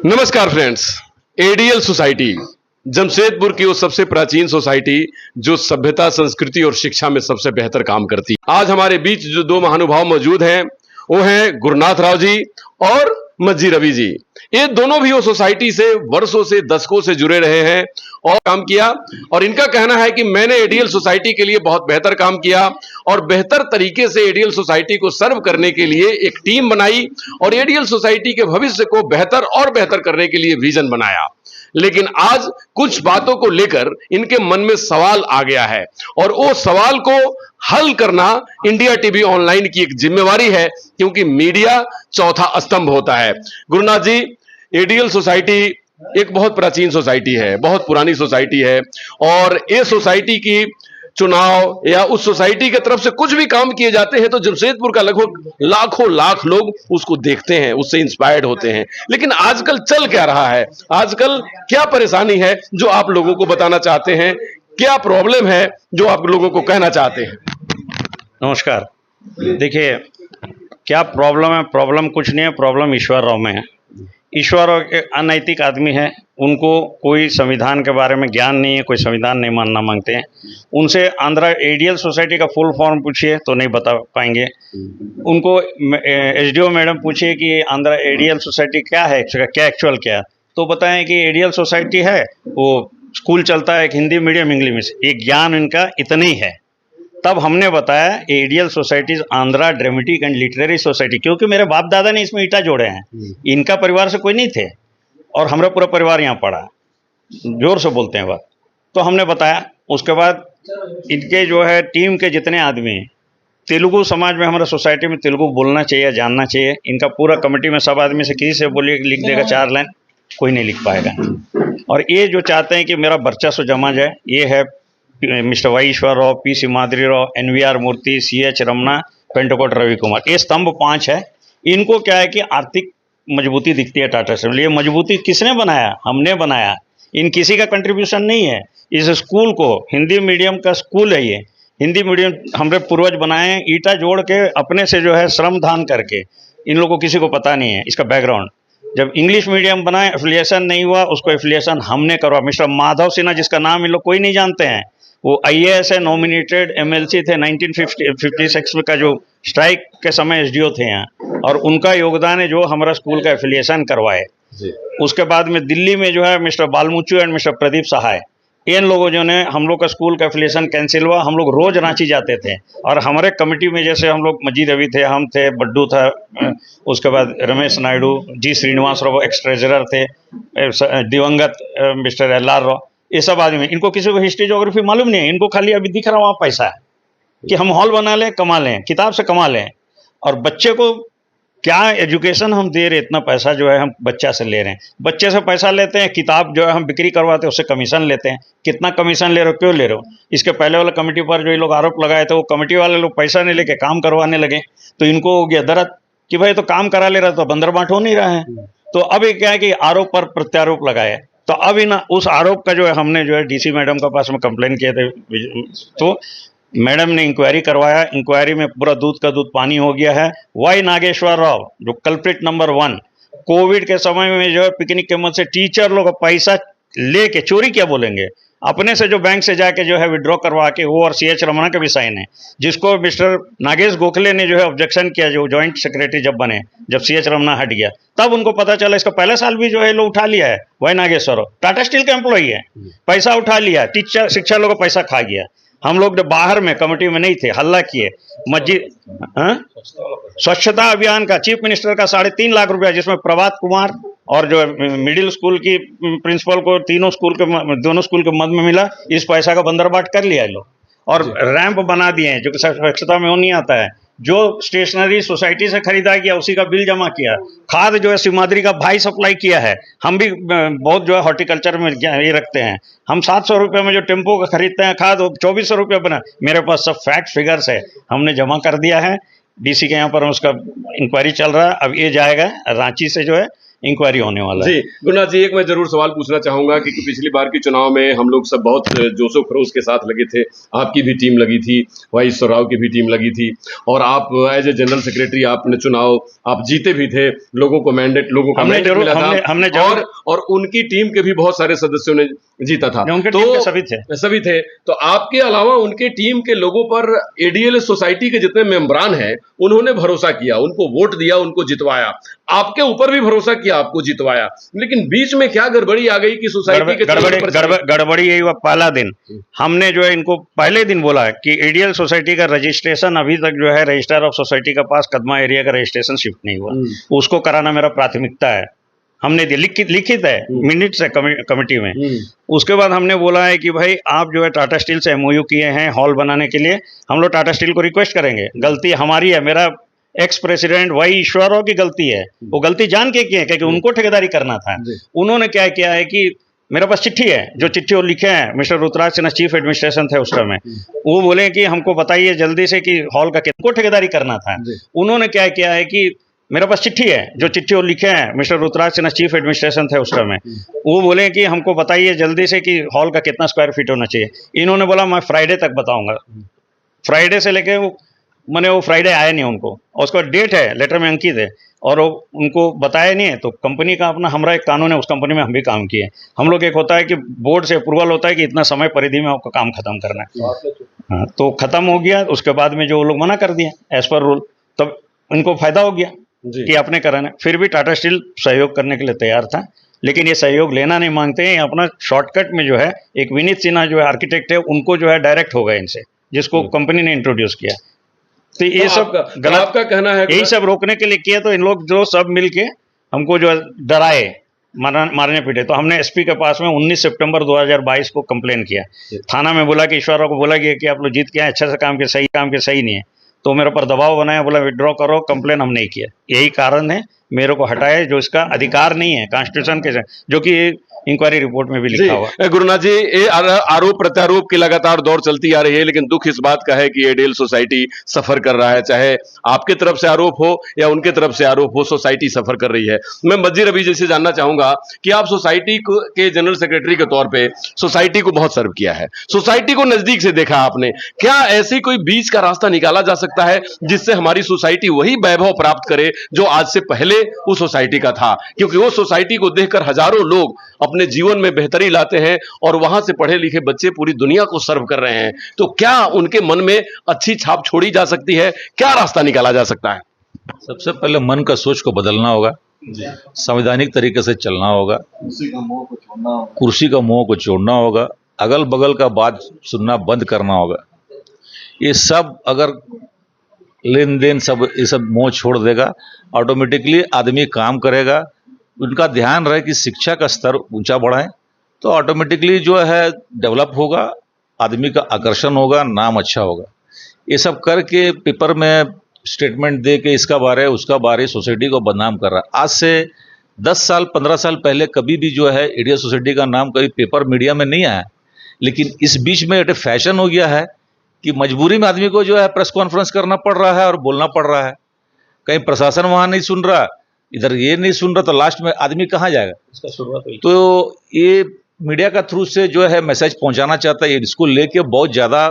नमस्कार friends. ADL society Jamshedpur की वो सबसे प्राचीन सोसाइटी जो सभ्यता, संस्कृति और शिक्षा में सबसे बेहतर काम करती है। आज हमारे बीच जो दो महानुभाव मौजूद हैं वो हैं गुरुनाथ राव जी और मज्जी रवि जी। ये दोनों भी वो सोसाइटी से वर्षों से, दशकों से जुड़े रहे हैं और काम किया, और इनका कहना है कि मैंने एडीएल सोसाइटी के लिए बहुत बेहतर काम किया और बेहतर तरीके से एडीएल सोसाइटी को सर्व करने के लिए एक टीम बनाई और एडीएल सोसाइटी के भविष्य को बेहतर और बेहतर करने के लिए विजन बनाया। लेकिन आज कुछ बातों को लेकर इनके मन में सवाल आ गया है और वो सवाल को हल करना इंडिया टीवी ऑनलाइन की एक जिम्मेवारी है, क्योंकि मीडिया चौथा स्तंभ होता है। गुरुनाथ जी, एडीएल सोसाइटी एक बहुत प्राचीन सोसाइटी है, बहुत पुरानी सोसाइटी है, और ये सोसाइटी की चुनाव या उस सोसाइटी की तरफ से कुछ भी काम किए जाते हैं तो जमशेदपुर का लगभग लाखों लाख लोग उसको देखते हैं, उससे इंस्पायर्ड होते हैं। लेकिन आजकल चल क्या रहा है, आजकल क्या परेशानी है जो आप लोगों को बताना चाहते हैं? क्या प्रॉब्लम है जो आप लोगों को कहना चाहते हैं? नमस्कार। देखिए, क्या प्रॉब्लम है? प्रॉब्लम कुछ नहीं है, प्रॉब्लम ईश्वर राव में है। ईश्वर राव एक अनैतिक आदमी है, उनको कोई संविधान के बारे में ज्ञान नहीं है, कोई संविधान नहीं मानना मांगते हैं। उनसे आंध्रा एडीएल सोसाइटी का फुल फॉर्म पूछिए तो नहीं बता पाएंगे। उनको एसडीओ मैडम पूछिए कि आंध्रा एडीएल सोसाइटी क्या है, क्या एक्चुअल क्या है, तो बताएं कि एडीएल सोसाइटी है, वो स्कूल चलता है एक हिंदी मीडियम इंग्लिश में, ये ज्ञान इनका इतना ही है। तब हमने बताया ADL societies Andhra dramatic and literary society, क्योंकि मेरे बाप दादा ने इसमें ईटा जोड़े हैं, इनका परिवार से कोई नहीं थे और हमारा पूरा परिवार यहाँ पढ़ा। जोर से बोलते हैं बात। तो हमने बताया। उसके बाद इनके जो है टीम के जितने आदमी हैं, तेलुगु समाज में हमारा सोसाइटी में तेलुगु बोलना चाहिए, जानना चाहिए। इनका पूरा कमेटी में सब आदमी से किसी से बोलिए लिख देगा 4 लाइन, कोई नहीं लिख पाएगा। और ये जो चाहते हैं कि मेरा वर्चस्व जमा जाए, ये है मिस्टर वाई ईश्वर राव, पी सिमाद्री राव, एनवीआर मूर्ति, सीएच रमना, पेंटकोट रवि कुमार। ये स्तंभ 5 है। इनको क्या है कि आर्थिक मजबूती दिखती है टाटा से। ये मजबूती किसने बनाया? हमने बनाया। इन किसी का कंट्रीब्यूशन नहीं है। इस स्कूल को, हिंदी मीडियम का स्कूल है ये, हिंदी मीडियम हमारे पूर्वज बनाए हैं, ईटा जोड़ के अपने से जो है श्रम दान करके। इन लोगों को किसी को पता नहीं है इसका बैकग्राउंड। जब इंग्लिश मीडियम बनाए, एफिलिएशन नहीं हुआ, उसको एफिलिएशन हमने करवा। मिस्टर माधव सिन्हा, जिसका नाम इन लोग कोई नहीं जानते हैं, वो आईएएस है, नॉमिनेटेड एमएलसी थे 1956 में का, जो स्ट्राइक के समय एसडीओ थे यहाँ, और उनका योगदान है जो हमारा स्कूल का एफिलिएशन करवाए। उसके बाद में दिल्ली में जो है mister Balmuchu and mister Pradeep Sahay, इन लोगों जो ने हम लोग का स्कूल का एफिलिएशन कैंसिल हुआ। हम लोग रोज रांची जाते थे और हमारे कमेटी में जैसे हम लोग मज्जी रवि थे, हम थे, बड्डू था, उसके बाद रमेश नायडू जी, श्रीनिवास राव एक्स ट्रेजरर थे, दिवंगत मिस्टर एलआर राव, ये सब आदमी। इनको किसी को हिस्ट्री ज्योग्राफी मालूम नहीं है। इनको खाली अभी दिख रहा वहाँ पैसा है कि हम हॉल बना लें, कमा लें, किताब से कमा लें। और बच्चे को क्या एजुकेशन हम दे रहे, इतना पैसा जो है हम बच्चा से ले रहे हैं। बच्चे से पैसा लेते हैं, किताब जो है हम बिक्री करवाते हैं, उससे कमीशन लेते हैं। कितना कमीशन ले रहे हो, क्यों ले रहे हो? इसके पहले वाला कमेटी पर जो ये लोग आरोप लगाए थे, वो कमेटी वाले लोग पैसा नहीं लेके काम करवाने लगे, तो इनको हो गया दर्द कि भाई तो काम करा ले रहा, तो बंदर बांट हो नहीं रहा है। तो अब ये क्या है कि आरोप पर प्रत्यारोप लगाए। तो अब इन उस आरोप का जो है हमने जो है डीसी मैडम के पास में कंप्लेन किए थे, तो मैडम ने इंक्वायरी करवाया। इंक्वायरी में पूरा दूध का दूध पानी हो गया है। वाई नागेश्वर राव जो कल्प्रिट नंबर 1, कोविड के समय में जो है पिकनिक के मत से टीचर लोग पैसा लेके, चोरी क्या बोलेंगे, अपने से जो बैंक से जाके जो है विड्रॉ करवा के, वो और सीएच रमना के भी साइन है, जिसको मिस्टर नागेश गोखले ने जो है ऑब्जेक्शन किया, जो जॉइंट सेक्रेटरी जब बने, जब सीएच रमना हट गया, तब उनको पता चला इसका पहले साल भी जो है लोग उठा लिया है। वही नागेश्वर टाटा स्टील का एम्प्लॉई है, पैसा उठा लिया, टीचर शिक्षा लोगों का पैसा खा गया। हम लोग जब बाहर में कमेटी में नहीं थे, हल्ला किए। मस्जिद स्वच्छता अभियान का चीफ मिनिस्टर का 3.5 लाख रुपया, जिसमें प्रभात कुमार और जो मिडिल स्कूल की प्रिंसिपल को दोनों स्कूल के मद में मिला। इस पैसा का बंदरबाट कर लिया लोग, और रैंप बना दिए हैं जो कि स्वच्छता में वो नहीं आता है। जो स्टेशनरी सोसाइटी से खरीदा गया उसी का बिल जमा किया। खाद जो है सिमाद्री का भाई सप्लाई किया है। हम भी बहुत जो है हॉर्टिकल्चर में ये रखते हैं। हम 700 रुपये में जो टेम्पो का खरीदते हैं खाद, 2400 रुपये बना। मेरे पास सब फैक्ट फिगर्स है, हमने जमा कर दिया है। डीसी के यहाँ पर उसका इंक्वायरी चल रहा है। अब ये जाएगा रांची से जो है इंक्वायरी होने वाला है। जी गुरुनाथ जी, एक मैं जरूर सवाल पूछना चाहूंगा कि पिछली बार के चुनाव में हम लोग सब बहुत जोशो खरोश के साथ लगे थे। आपकी भी टीम लगी थी, वाई ईश्वर राव की भी टीम लगी थी, और आप एज ए जनरल सेक्रेटरी आपने चुनाव आप जीते भी थे, लोगों को मैंडेट मिला था, और उनकी टीम के भी बहुत सारे सदस्यों ने जीता था। उनके तो टीम के सभी थे। तो आपके अलावा उनके टीम के लोगों पर एडीएल सोसाइटी के जितने मेंबरान हैं उन्होंने भरोसा किया, उनको वोट दिया, उनको जितवाया, आपके ऊपर भी भरोसा किया, आपको जितवाया, लेकिन बीच में क्या गड़बड़ी आ गई कि सोसाइटी के गड़बड़ी यही हुआ। पहला दिन हमने जो है इनको पहले दिन बोला है कि एडीएल सोसाइटी का रजिस्ट्रेशन अभी तक जो है रजिस्ट्रार ऑफ सोसाइटी के पास कदमा एरिया का रजिस्ट्रेशन शिफ्ट नहीं हुआ, उसको कराना मेरा प्राथमिकता है। हमने लिखित है मिनट्स है कमेटी में। उसके बाद हमने बोला है कि भाई आप जो है टाटा स्टील से एमओयू किए हैं हॉल बनाने के लिए, हम लोग टाटा स्टील को रिक्वेस्ट करेंगे, गलती हमारी है, मेरा एक्स प्रेसिडेंट वाई ईश्वर राव की गलती है, वो गलती जान के किए हैं क्योंकि उनको ठेकेदारी करना था। उन्होंने क्या किया है कि मेरे पास चिट्ठी है, जो चिट्ठी वो लिखे हैं, mister Ruturaj Sinha chief administration थे उस समय, वो बोले कि हमको बताइए जल्दी से कि हॉल का कितना ठेकेदारी करना था। उन्होंने क्या किया है कि मेरे पास चिट्ठी है, जो चिट्ठी वो लिखे हैं, mister Ruturaj Sinha chief administration थे उस समय, वो बोले कि हमको बताइए जल्दी से कि हॉल का कितना स्क्वायर फीट होना चाहिए। इन्होंने बोला मैं फ्राइडे तक बताऊंगा। फ्राइडे से लेके मैंने वो फ्राइडे आया नहीं उनको, और उसका डेट है, लेटर में अंकित है, और वो उनको बताया नहीं है। तो कंपनी का अपना हमारा एक कानून है, उस कंपनी में हम भी काम किए। हम लोग एक होता है कि बोर्ड से अप्रूवल होता है कि इतना समय परिधि में आपका काम खत्म करना है। हाँ, तो खत्म हो गया। उसके बाद में जो वो लोग मना कर दिए एज पर रूल, तब इनको फायदा हो गया कि आपने कराना। फिर भी टाटा स्टील सहयोग करने के लिए तैयार था, लेकिन ये सहयोग लेना नहीं मांगते हैं। अपना शॉर्टकट में जो है एक विनीत सिन्हा जो है आर्किटेक्ट है, उनको जो है डायरेक्ट होगा इनसे, जिसको कंपनी ने इंट्रोड्यूस किया। तो ये सब गलत, आपका कहना है यही सब रोकने के लिए किया। तो इन लोग जो सब मिलके हमको जो डराए, मारने पीटे। तो हमने एसपी के पास में 19 सितंबर 2022 को कंप्लेन किया। थाना में बोला कि ईश्वरराव को बोला गया कि आप लोग जीत के आए, अच्छे से काम के सही नहीं है। तो मेरे पर दबाव बनाया, बोला विड्रॉ करो, कंप्लेन हम नहीं किया। यही कारण है मेरे को हटाए, जो इसका अधिकार नहीं है कॉन्स्टिट्यूशन के, जो कि इंक्वायरी रिपोर्ट में भी लिखा हुआ। गुरुनाथ जी, ये आरोप प्रत्यारोप की लगातार दौर चलती आ रही है, लेकिन दुख इस बात का है कि एडीएल सोसाइटी सफर कर रहा है, चाहे आपके तरफ से आरोप हो या उनके तरफ से आरोप हो, सोसाइटी सफर कर रही है। मैं मज्जी रवि जी से जानना चाहूंगा कि आप सोसाइटी के जनरल सेक्रेटरी के तौर पे सोसाइटी को बहुत सर्व किया है, सोसाइटी को नजदीक से देखा आपने, क्या ऐसी कोई बीच का रास्ता निकाला जा सकता है जिससे हमारी सोसाइटी वही वैभव प्राप्त करे जो आज से पहले उस सोसाइटी का था? क्योंकि वो सोसाइटी को देखकर हजारों लोग अपने जीवन में बेहतरी लाते हैं, और वहां से पढ़े लिखे बच्चे पूरी दुनिया को सर्व कर रहे हैं। तो क्या उनके मन में अच्छी छाप छोड़ी जा सकती है? क्या रास्ता निकाला जा सकता है? सबसे पहले मन का सोच को बदलना होगा, संवैधानिक तरीके से चलना होगा, कुर्सी का मोह को छोड़ना होगा, अगल बगल का बात सुनना बंद करना होगा। ये सब अगर लेन देन सब ये सब मोह छोड़ देगा, ऑटोमेटिकली आदमी काम करेगा। उनका ध्यान रहे कि शिक्षा का स्तर ऊंचा बढ़ाएं, तो ऑटोमेटिकली जो है डेवलप होगा, आदमी का आकर्षण होगा, नाम अच्छा होगा। ये सब करके पेपर में स्टेटमेंट दे के इसका बारे उसका बारे सोसाइटी को बदनाम कर रहा है। आज से 10 साल 15 साल पहले कभी भी जो है एडीएल सोसाइटी का नाम कभी पेपर मीडिया में नहीं आया, लेकिन इस बीच में एक फैशन हो गया है कि मजबूरी में आदमी को जो है प्रेस कॉन्फ्रेंस करना पड़ रहा है और बोलना पड़ रहा है। कहीं प्रशासन वहाँ नहीं सुन रहा, इधर ये नहीं सुन रहा, तो लास्ट में आदमी कहाँ जाएगा? इसका शुरुआत हुई। तो ये मीडिया का थ्रू से जो है मैसेज पहुंचाना चाहता है, इसको लेके बहुत ज़्यादा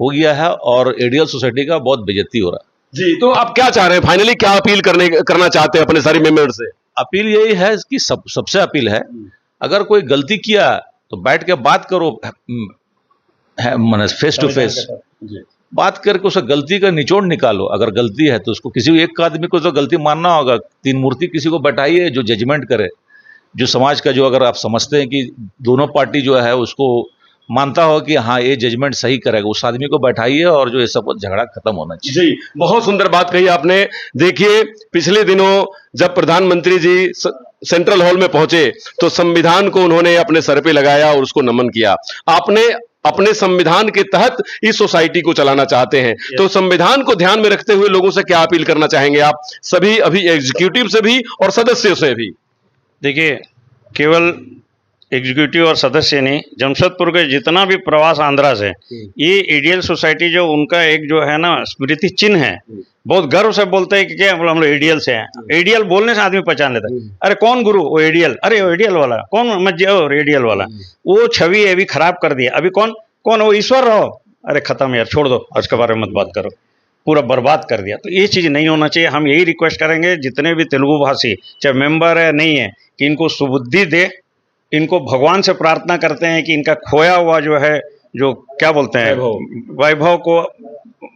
हो गया है और एडीएल सोसाइटी का बहुत बेइज्जती हो रहा है। जी, तो आप क्या चाह रहे हैं, फाइनली क्या अपील करना चाहते हैं अपने सारे मेंबर से? अपील यही है कि सबसे अपील है, अगर कोई गलती किया तो बैठ के बात करो, फेस टू फेस बात करके उस गलती का निचोड़ निकालो। अगर गलती है तो उसको किसी एक आदमी को तो गलती मानना होगा, 3 मूर्ति किसी को बैठाइए जो जजमेंट करे, जो समाज का जो अगर आप समझते हैं कि दोनों पार्टी जो है उसको मानता हो कि हाँ ये जजमेंट सही करेगा, उस आदमी को बैठाइए और जो ये सब झगड़ा खत्म होना चाहिए। जी, बहुत सुंदर बात कही आपने। देखिए, पिछले दिनों जब प्रधानमंत्री जी सेंट्रल हॉल में पहुंचे तो संविधान को उन्होंने अपने सर पे लगाया और उसको नमन किया। आपने अपने संविधान के तहत इस सोसाइटी को चलाना चाहते हैं, तो संविधान को ध्यान में रखते हुए लोगों से क्या अपील करना चाहेंगे आप सभी, अभी एग्जीक्यूटिव से भी और सदस्यों से भी? देखिए, केवल एग्जीक्यूटिव और सदस्य नहीं, जमशेदपुर के जितना भी प्रवास आंध्रा से, ये एडीएल सोसाइटी जो उनका एक जो है ना स्मृति चिन्ह है, बहुत गर्व से बोलते हैं कि क्या हम लोग एडीएल से हैं। एडीएल बोलने से आदमी पहचान लेता है। अरे कौन गुरु? वो एडीएल। अरे वो एडीएल वाला कौन? मत एडीएल वाला। वो छवि अभी खराब कर दिया। अभी कौन कौन? वो ईश्वर रहो। अरे खत्म यार, छोड़ दो, उसके बारे में मत बात करो, पूरा बर्बाद कर दिया। तो ये चीज़ नहीं होना चाहिए। हम यही रिक्वेस्ट करेंगे जितने भी तेलुगु भाषी चाहे मेंबर है नहीं है कि इनको सुबुद्धि दे। इनको भगवान से प्रार्थना करते हैं कि इनका खोया हुआ जो है, जो क्या बोलते हैं,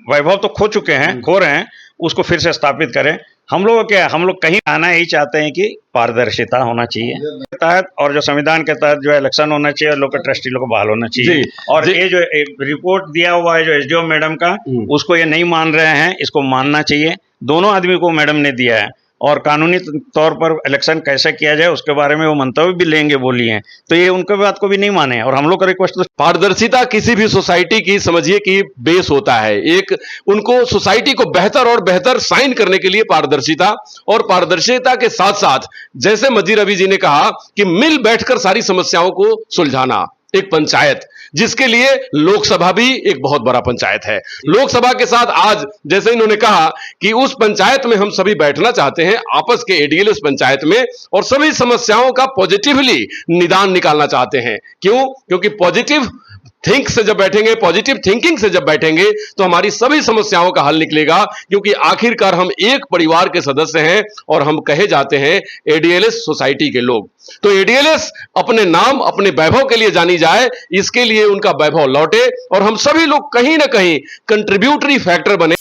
वैभव तो खो चुके हैं, खो रहे हैं, उसको फिर से स्थापित करें। हम लोग क्या, हम लोग कहीं आना यही चाहते हैं कि पारदर्शिता होना चाहिए तहत, और जो संविधान के तहत जो इलेक्शन होना चाहिए, लोग के ट्रस्टी लोग को बहाल होना चाहिए। और ये जो रिपोर्ट दिया हुआ है जो एसडीओ मैडम का, उसको ये नहीं मान रहे हैं, इसको मानना चाहिए। दोनों आदमी को मैडम ने दिया है, और कानूनी तौर पर इलेक्शन कैसे किया जाए उसके बारे में वो मंतव्य भी लेंगे बोली हैं। तो ये उनके बात को भी नहीं माने, और हम लोग का रिक्वेस्ट तो पारदर्शिता किसी भी सोसाइटी की समझिए कि बेस होता है। एक उनको सोसाइटी को बेहतर और बेहतर साइन करने के लिए पारदर्शिता, और पारदर्शिता के साथ साथ जैसे मजी रवि जी ने कहा कि मिल बैठकर सारी समस्याओं को सुलझाना। एक पंचायत, जिसके लिए लोकसभा भी एक बहुत बड़ा पंचायत है। लोकसभा के साथ आज जैसे इन्होंने कहा कि उस पंचायत में हम सभी बैठना चाहते हैं आपस के एडीएल पंचायत में, और सभी समस्याओं का पॉजिटिवली निदान निकालना चाहते हैं। क्यों? क्योंकि पॉजिटिव थिंक से जब बैठेंगे, पॉजिटिव थिंकिंग से जब बैठेंगे तो हमारी सभी समस्याओं का हल निकलेगा। क्योंकि आखिरकार हम एक परिवार के सदस्य हैं, और हम कहे जाते हैं एडीएलएस सोसाइटी के लोग। तो एडीएलएस अपने नाम, अपने वैभव के लिए जानी जाए, इसके लिए उनका वैभव लौटे, और हम सभी लोग कहीं ना कहीं कंट्रीब्यूटरी फैक्टर बने।